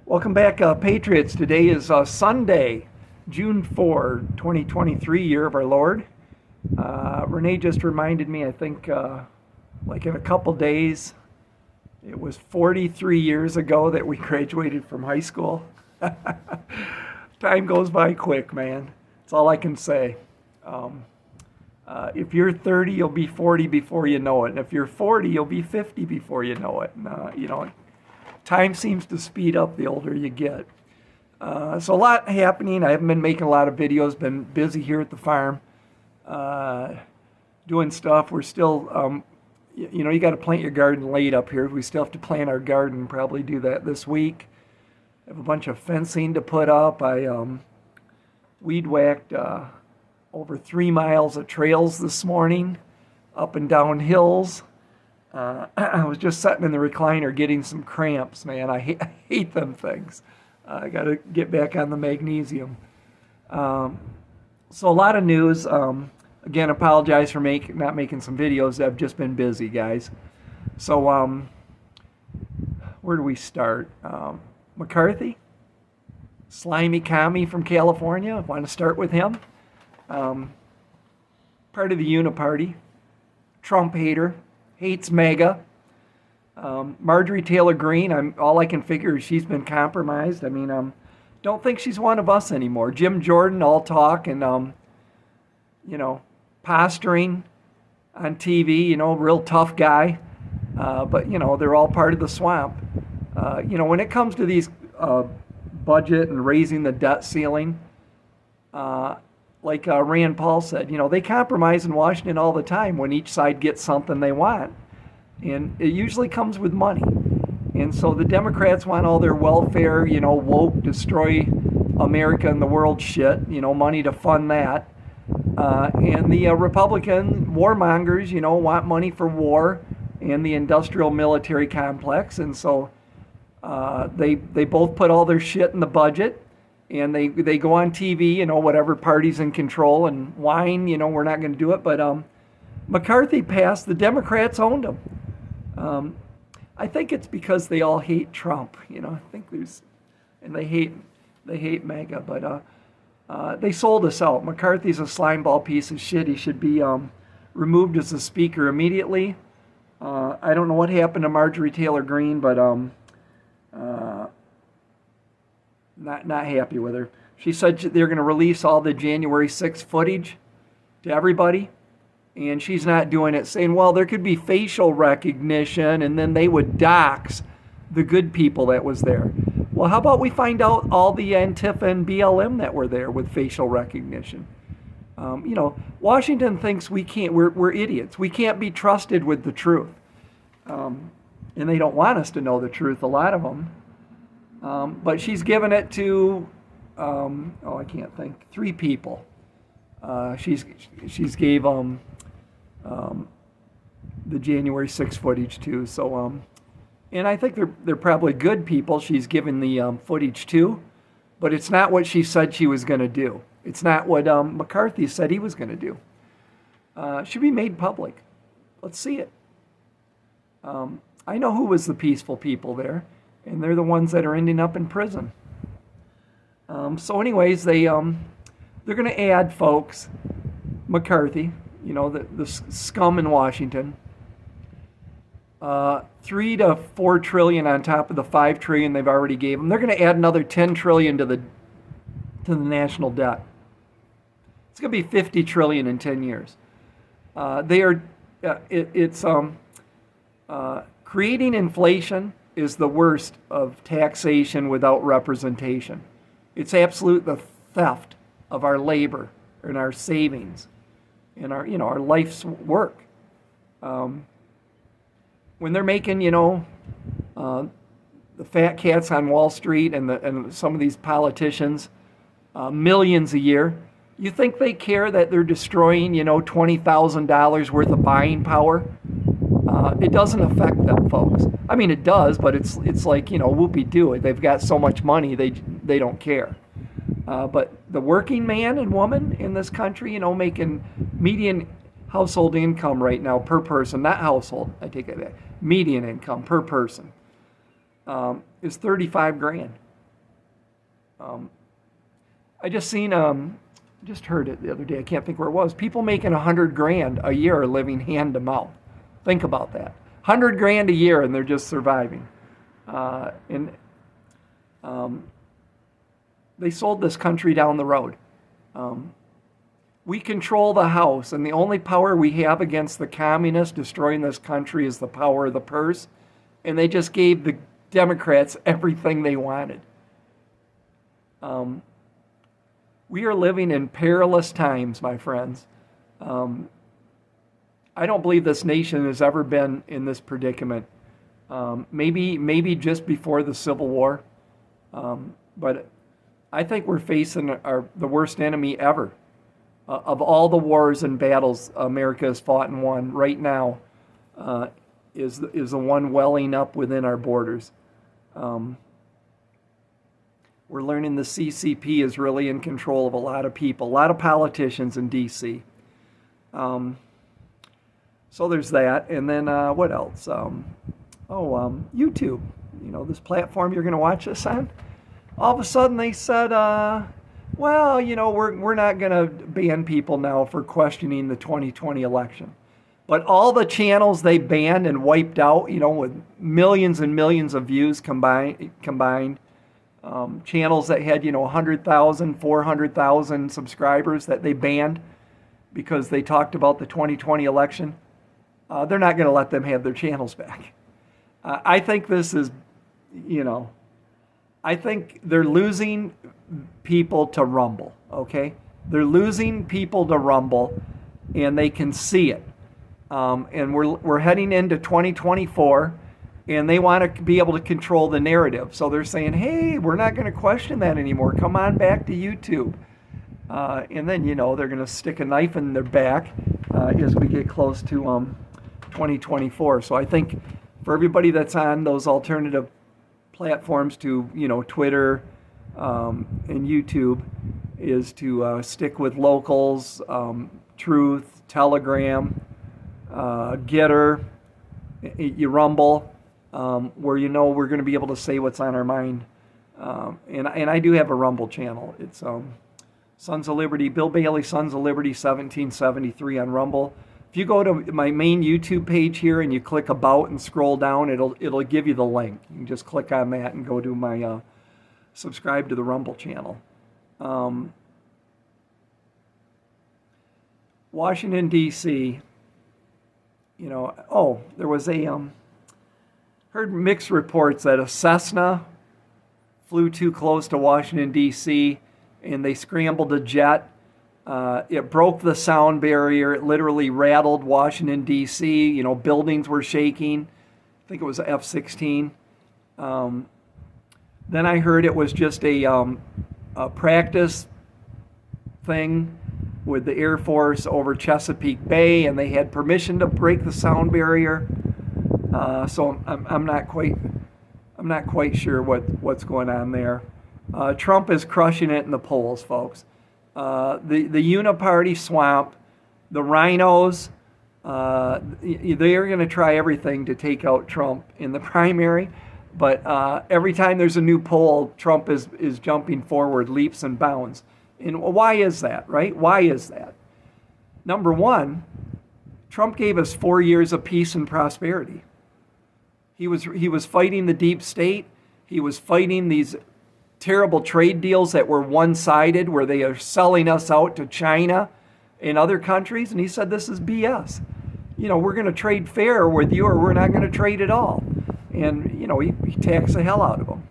Welcome back, Patriots. Today is Sunday, June 4, 2023, year of our Lord. Renee just reminded me, I think, like in a couple days, it was 43 years ago that we graduated from high school. Time goes by quick, man. That's all I can say. If you're 30, you'll be 40 before you know it. And if you're 40, you'll be 50 before you know it. And, time seems to speed up the older you get. So a lot happening. I haven't been making a lot of videos, been busy here at the farm, doing stuff. We're still, you got to plant your garden late up here. We still have to plant our garden, probably do that this week. I have a bunch of fencing to put up. I weed whacked over 3 miles of trails this morning, up and down hills. I was just sitting in the recliner getting some cramps, man. I hate them things. I got to get back on the magnesium. So a lot of news. Again, apologize for not making some videos. I've just been busy, guys. So where do we start? McCarthy, slimy commie from California. I want to start with him. Part of the Uniparty. Trump hater. Hates MAGA. Marjorie Taylor Greene, all I can figure is she's been compromised. I mean, don't think she's one of us anymore. Jim Jordan, all talk and, posturing on TV, real tough guy. But, they're all part of the swamp. When it comes to these budget and raising the debt ceiling, like Rand Paul said, they compromise in Washington all the time when each side gets something they want. And it usually comes with money. And so the Democrats want all their welfare, woke, destroy America and the world shit, money to fund that. And the Republican warmongers, want money for war and the industrial military complex. And so they both put all their shit in the budget. And they go on TV, whatever party's in control and whine, we're not going to do it. But McCarthy passed, the Democrats owned him. I think it's because they all hate Trump, I think and they hate MAGA, but they sold us out. McCarthy's a slimeball piece of shit. He should be removed as a speaker immediately. I don't know what happened to Marjorie Taylor Greene, but not happy with her. She said they're going to release all the January 6th footage to everybody, and she's not doing it, saying, well, there could be facial recognition, and then they would dox the good people that was there. Well, how about we find out all the Antifa and BLM that were there with facial recognition? Washington thinks we're idiots. We can't be trusted with the truth. And they don't want us to know the truth, a lot of them. But she's given it to, I can't think, 3 people. She's gave the January 6th footage to. So, and I think they're probably good people she's given the footage to, but it's not what she said she was going to do. It's not what McCarthy said he was going to do. Should be made public. Let's see it. I know who was the peaceful people there. And they're the ones that are ending up in prison. So anyways, they're going to add, folks, McCarthy, the scum in Washington, 3 to 4 trillion on top of the 5 trillion they've already gave them. They're going to add another 10 trillion to the national debt. It's going to be 50 trillion in 10 years. It's creating inflation is the worst of taxation without representation. It's absolute the theft of our labor and our savings and our life's work. When they're making, the fat cats on Wall Street and some of these politicians millions a year, you think they care that they're destroying, $20,000 worth of buying power? It doesn't affect them, folks. I mean, it does, but it's like, whoopee-doo. They've got so much money, they don't care. But the working man and woman in this country, making median household income right now per person, not household, I take it back, median income per person, is $35,000. I just heard it the other day. I can't think where it was. People making $100,000 a year are living hand to mouth. Think about that. $100,000 a year, and they're just surviving. And they sold this country down the road. We control the House, and the only power we have against the communists destroying this country is the power of the purse. And they just gave the Democrats everything they wanted. We are living in perilous times, my friends. I don't believe this nation has ever been in this predicament. Maybe just before the Civil War. But I think we're facing the worst enemy ever. Of all the wars and battles America has fought and won, right now is the one welling up within our borders. We're learning the CCP is really in control of a lot of people, a lot of politicians in D.C. So there's that. And then what else? YouTube. This platform you're going to watch this on. All of a sudden they said, well, we're not going to ban people now for questioning the 2020 election. But all the channels they banned and wiped out, with millions and millions of views combined, channels that had, 100,000, 400,000 subscribers that they banned because they talked about the 2020 election, they're not going to let them have their channels back. I think this is, I think they're losing people to Rumble, okay? They're losing people to Rumble, and they can see it. And we're heading into 2024, and they want to be able to control the narrative. So they're saying, hey, we're not going to question that anymore. Come on back to YouTube. And then, they're going to stick a knife in their back as we get close to 2024. So I think for everybody that's on those alternative platforms to, Twitter and YouTube, is to stick with locals, Truth, Telegram, Getter, you Rumble, where we're going to be able to say what's on our mind. And I do have a Rumble channel. It's Sons of Liberty, Bill Bailey, Sons of Liberty, 1773 on Rumble. If you go to my main YouTube page here and you click About and scroll down, it'll give you the link. You can just click on that and go to my subscribe to the Rumble channel. Washington, D.C., there was heard mixed reports that a Cessna flew too close to Washington, D.C., and they scrambled a jet. It broke the sound barrier. It literally rattled Washington, D.C. Buildings were shaking. I think it was F-16. Then I heard it was just a practice thing with the Air Force over Chesapeake Bay, and they had permission to break the sound barrier. So I'm not quite sure what's going on there. Trump is crushing it in the polls, folks. The Uniparty swamp, the rhinos, they are going to try everything to take out Trump in the primary. But every time there's a new poll, Trump is jumping forward, leaps and bounds. And why is that, right? Why is that? Number one, Trump gave us 4 years of peace and prosperity. He was fighting the deep state. He was fighting these terrible trade deals that were one-sided, where they are selling us out to China and other countries. And he said, this is BS. We're going to trade fair with you, or we're not going to trade at all. And, he taxed the hell out of them.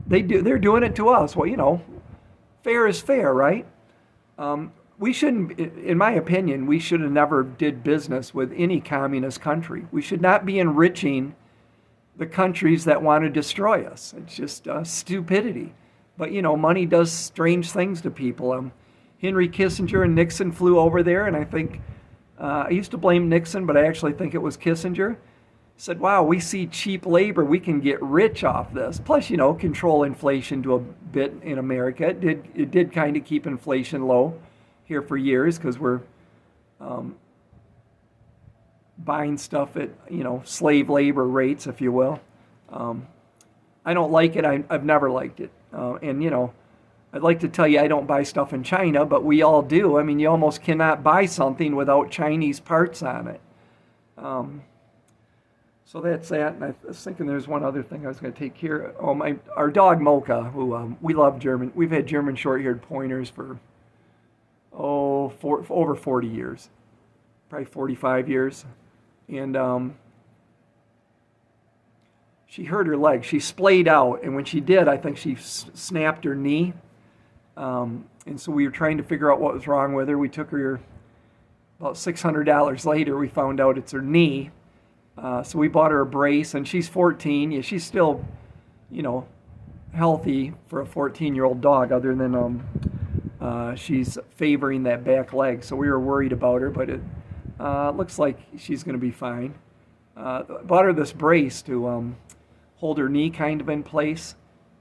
They're doing it to us. Well, fair is fair, right? We shouldn't, in my opinion, we should have never did business with any communist country. We should not be enriching the countries that want to destroy us. It's just stupidity. But, money does strange things to people. Henry Kissinger and Nixon flew over there, and I think, I used to blame Nixon, but I actually think it was Kissinger. Said, wow, we see cheap labor. We can get rich off this. Plus, control inflation to a bit in America. It did kind of keep inflation low here for years, because we're buying stuff at, slave labor rates, if you will. I don't like it. I've never liked it. And, I'd like to tell you I don't buy stuff in China, but we all do. I mean, you almost cannot buy something without Chinese parts on it. So that's that. And I was thinking there's one other thing I was going to take care of. Oh, our dog Mocha, who we love German. We've had German short-haired pointers for over 40 years, probably 45 years, and she hurt her leg. She splayed out, and when she did, I think she snapped her knee. And so we were trying to figure out what was wrong with her. We took her about $600 later. We found out it's her knee. So we bought her a brace, and she's 14. Yeah, she's still, healthy for a 14-year-old dog, other than she's favoring that back leg. So we were worried about her, but it looks like she's going to be fine. Bought her this brace to hold her knee kind of in place,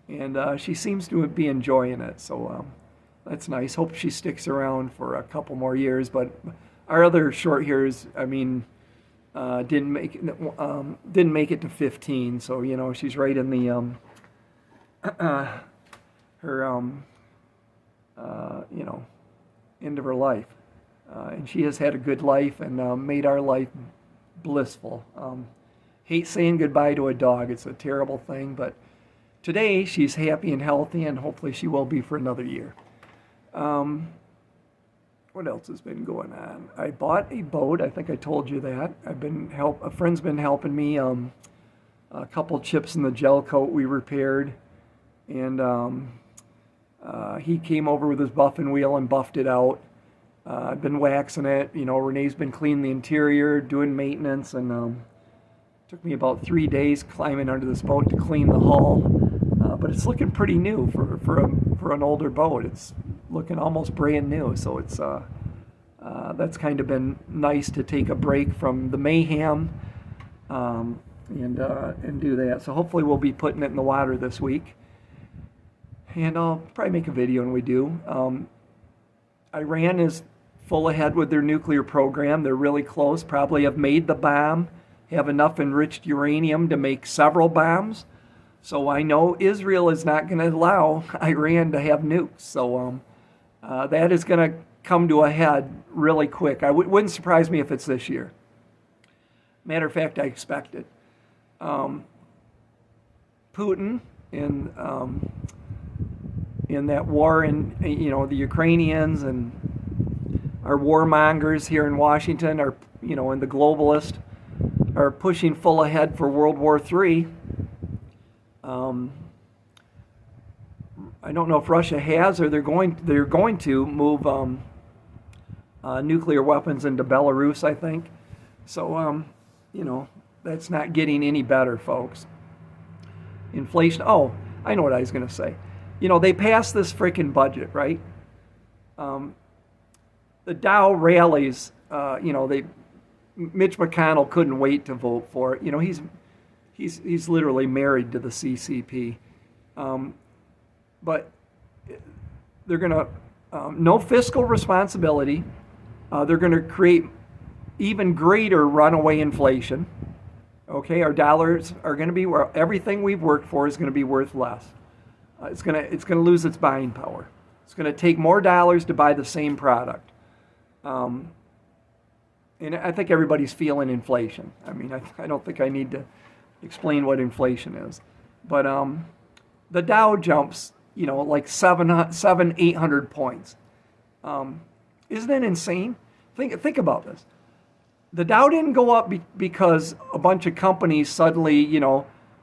and she seems to be enjoying it. So that's nice. Hope she sticks around for a couple more years. But our other short hairs, didn't make it to 15. So she's right in the her end of her life, and she has had a good life and made our life blissful. Hate saying goodbye to a dog. It's a terrible thing, but today she's happy and healthy, and hopefully she will be for another year. What else has been going on? I bought a boat. I think I told you that. A friend's been helping me. A couple chips in the gel coat we repaired, and he came over with his buffing wheel and buffed it out. I've been waxing it. Renee's been cleaning the interior, doing maintenance, and took me about 3 days climbing under this boat to clean the hull. But it's looking pretty new for an older boat. It's looking almost brand new. So it's that's kind of been nice to take a break from the mayhem and do that. So hopefully we'll be putting it in the water this week. And I'll probably make a video when we do. Iran is full ahead with their nuclear program. They're really close, probably have made the bomb, have enough enriched uranium to make several bombs. So I know Israel is not going to allow Iran to have nukes. So that is going to come to a head really quick. Wouldn't surprise me if it's this year. Matter of fact, I expect it. Putin in that war, and the Ukrainians and our warmongers here in Washington are, and the globalists are pushing full ahead for World War III. I don't know if Russia has, or they're going to move nuclear weapons into Belarus, I think. So that's not getting any better, folks. Inflation. Oh, I know what I was going to say. They passed this freaking budget, right? The Dow rallies. Mitch McConnell couldn't wait to vote for it. He's literally married to the CCP. But they're going to no fiscal responsibility. They're going to create even greater runaway inflation. Okay, our dollars are going to be where everything we've worked for is going to be worth less. It's going to lose its buying power. It's going to take more dollars to buy the same product. And I think everybody's feeling inflation. I don't think I need to explain what inflation is. But the Dow jumps, like 800 points. Isn't it insane? Think about this. The Dow didn't go up because a bunch of companies suddenly,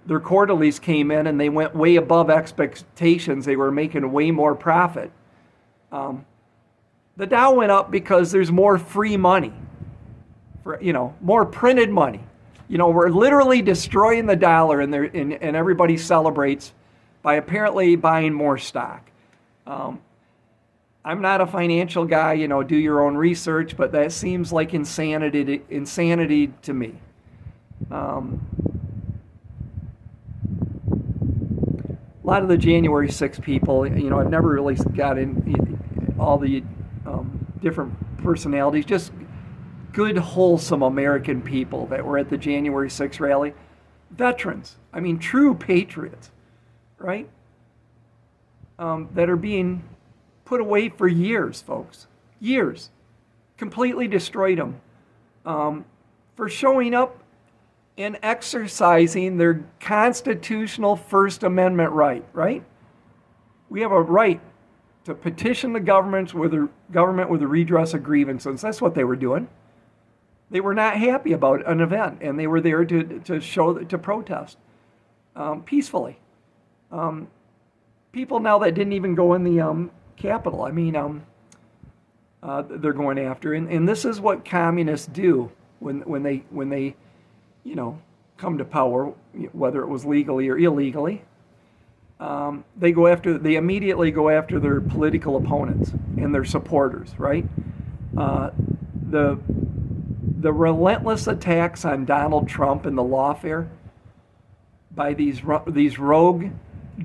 their quarterlies came in and they went way above expectations. They were making way more profit. The Dow went up because there's more free money, more printed money. We're literally destroying the dollar, and everybody celebrates by apparently buying more stock. I'm not a financial guy, do your own research, but that seems like insanity to me. A lot of the January 6th people, I've never really got in all the different personalities, just good, wholesome American people that were at the January 6th rally. Veterans, true patriots, right? that are being put away for years, folks. Years. Completely destroyed them for showing up and exercising their constitutional First Amendment right? We have a right to petition the government with a redress of grievances. That's what they were doing. They were not happy about an event, and they were there to protest peacefully. People now that didn't even go in the Capitol, they're going after, and this is what communists do when they come to power, whether it was legally or illegally. They immediately go after their political opponents and their supporters, right? The relentless attacks on Donald Trump and the lawfare by these rogue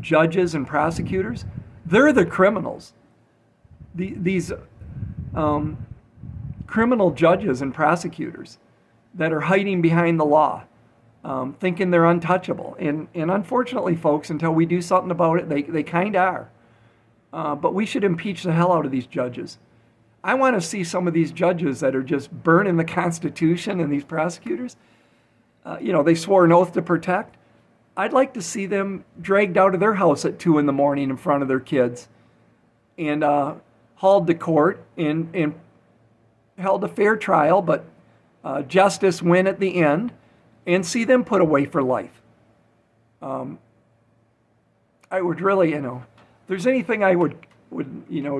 judges and prosecutors, they're the criminals. These criminal judges and prosecutors that are hiding behind the law, thinking they're untouchable. And unfortunately, folks, until we do something about it, they kind of are. But we should impeach the hell out of these judges. I want to see some of these judges that are just burning the Constitution, and these prosecutors, they swore an oath to protect. I'd like to see them dragged out of their house at 2 a.m. in front of their kids and hauled to court and held a fair trial, but justice win at the end, and see them put away for life. I would really, if there's anything I would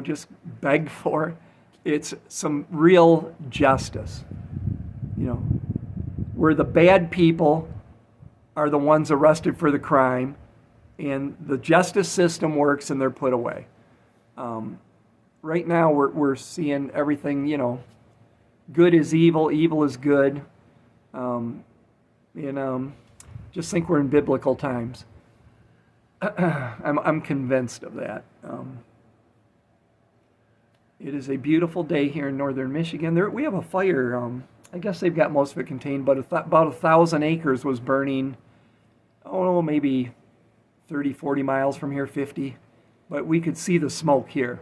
just beg for, it's some real justice. Where the bad people are the ones arrested for the crime, and the justice system works and they're put away. Right now we're seeing everything, good is evil, evil is good. Just think we're in biblical times. I'm convinced of that. It is a beautiful day here in northern Michigan. We have a fire. I guess they've got most of it contained, but about 1,000 acres was burning, maybe 30, 40 miles from here, 50. But we could see the smoke here.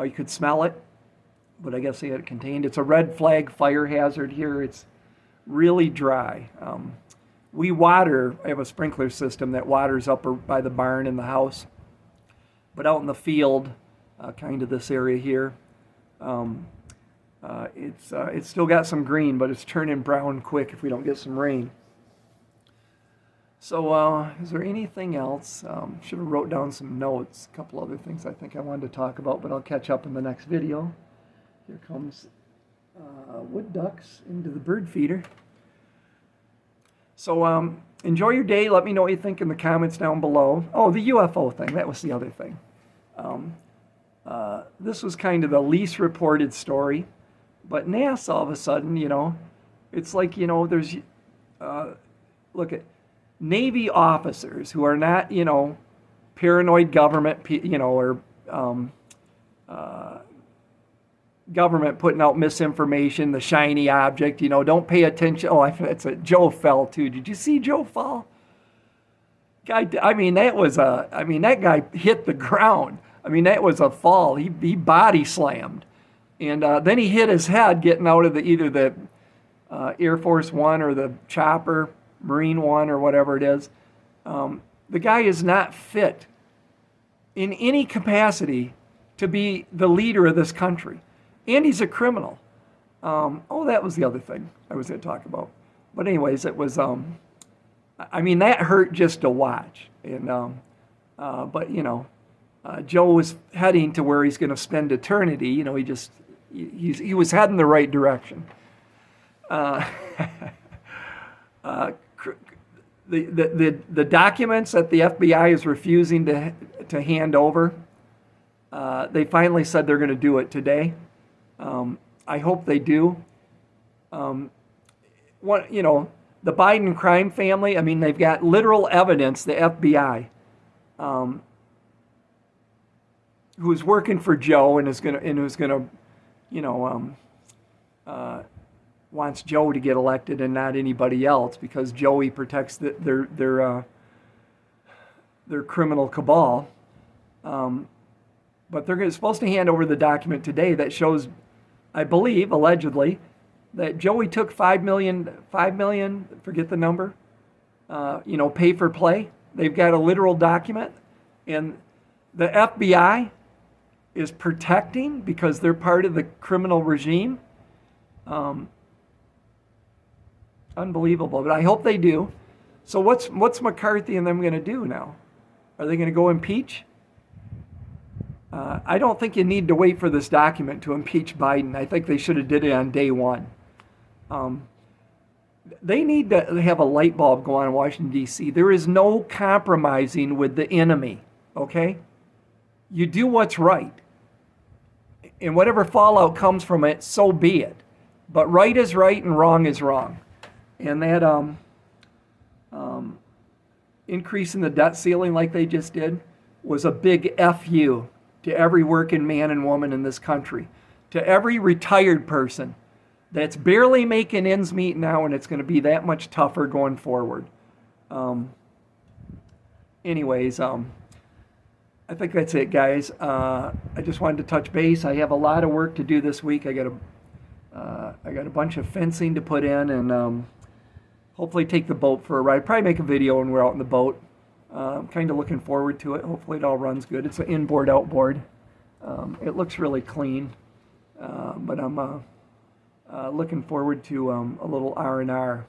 You could smell it, but I guess they had it contained. It's a red flag fire hazard here. It's really dry. We water. I have a sprinkler system that waters up by the barn in the house. But out in the field, kind of this area here, it's still got some green, but it's turning brown quick if we don't get some rain. So is there anything else? Should have wrote down some notes. A couple other things I think I wanted to talk about, but I'll catch up in the next video. Here comes wood ducks into the bird feeder. So enjoy your day. Let me know what you think in the comments down below. Oh, the UFO thing. That was the other thing. This was kind of the least reported story. But NASA, all of a sudden, it's like, there's, look at Navy officers who are not, paranoid government, or government putting out misinformation, the shiny object, don't pay attention. Oh, Joe fell too. Did you see Joe fall? Guy, that guy hit the ground. That was a fall. He body slammed. And then he hit his head getting out of either the Air Force One or the chopper, Marine One or whatever it is. The guy is not fit in any capacity to be the leader of this country. And he's a criminal. That was the other thing I was going to talk about. But anyways, it was, that hurt just to watch. And but Joe was heading to where he's going to spend eternity. He was heading the right direction. The documents that the FBI is refusing to hand over, they finally said they're going to do it today. I hope they do. The Biden crime family, they've got literal evidence, the FBI, who's working for Joe and who's gonna wants Joe to get elected and not anybody else, because Joey protects their criminal cabal. But they're supposed to hand over the document today that shows, I believe, allegedly, that Joey took $5 million, forget the number, pay for play. They've got a literal document, and the FBI is protecting because they're part of the criminal regime. Unbelievable, but I hope they do. So what's McCarthy and them going to do now? Are they going to go impeach? I don't think you need to wait for this document to impeach Biden. I think they should have did it on day one. They need to have a light bulb go on in Washington, D.C. There is no compromising with the enemy, okay? You do what's right. And whatever fallout comes from it, so be it. But right is right and wrong is wrong. And that increase in the debt ceiling like they just did was a big F-you to every working man and woman in this country, to every retired person that's barely making ends meet now, and it's going to be that much tougher going forward. Anyways, I think that's it, guys. I just wanted to touch base. I have a lot of work to do this week. I got a bunch of fencing to put in, and hopefully take the boat for a ride. Probably make a video when we're out in the boat. I'm kind of looking forward to it. Hopefully it all runs good. It's an inboard, outboard. It looks really clean, but I'm looking forward to a little R&R.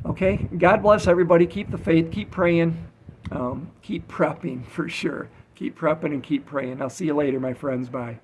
Okay, God bless everybody. Keep the faith. Keep praying. Keep prepping for sure. Keep prepping and keep praying. I'll see you later, my friends. Bye.